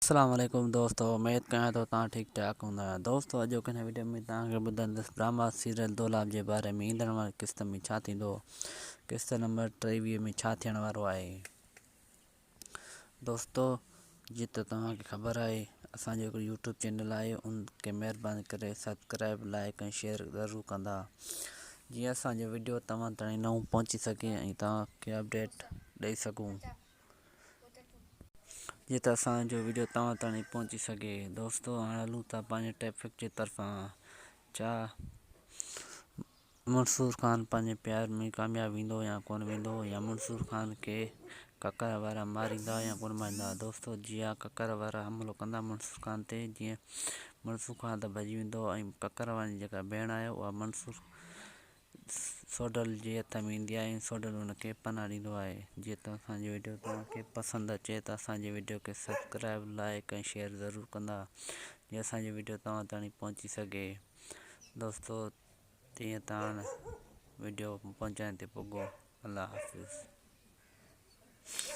अस्सलाम वालेकुम दोस्तों, उम्मीद कयां तो तव्हां ठीक ठाक हूंदा। दोस्तों अॼु हिन वीडियो में तव्हांखे ॿुधाईंदुसि ड्रामा सीरियल दौलाब जे बारे में। ईंदड़ वारी क़िस्त में छा थींदो, क़िस्त नंबर 23 में छा थियण वारो आहे। दोस्तों जीअं त तव्हांखे ख़बर आहे, असांजो हिकु यूट्यूब चैनल आहे, उनखे महिरबानी करे सब्सक्राइब लाइक ऐं शेयर ज़रूरु कंदा, जीअं असांजो वीडियो तव्हां ताईं नओं पहुची सघे ऐं तव्हांखे अपडेट ॾेई सघूं, जीअं त असांजो वीडियो तव्हां ताईं पहुची सघे। दोस्तों हाणे हलूं था पंहिंजे टॉपिक जे तरफ़ां। छा मंसूर ख़ान पंहिंजे प्यार में कामयाबु वेंदो या कोन वेंदो, या मंसूर ख़ान खे ककर वारा मारींदा या कोन मारींदा। दोस्तों जीअं ककर वारा हमिलो कंदा मंसूर ख़ान ते, जीअं मंसूर ख़ान त भॼी वेंदो ऐं ककर वारी जेका भेण आहे उहा मंसूर सोडल जे हथ में ईंदी आहे ऐं सोडल हुनखे पनाह ॾींदो आहे। जीअं त असांजी वीडियो तव्हांखे पसंदि अचे त असांजे वीडियो खे सब्सक्राइब लाइक ऐं शेयर ज़रूरु कंदा, जीअं असांजी वीडियो तव्हां ताईं पहुची सघे। दोस्तों तीअं तव्हां वीडियो पहुचाइण ते पुॻो। अल्लाह हाफ़िज़।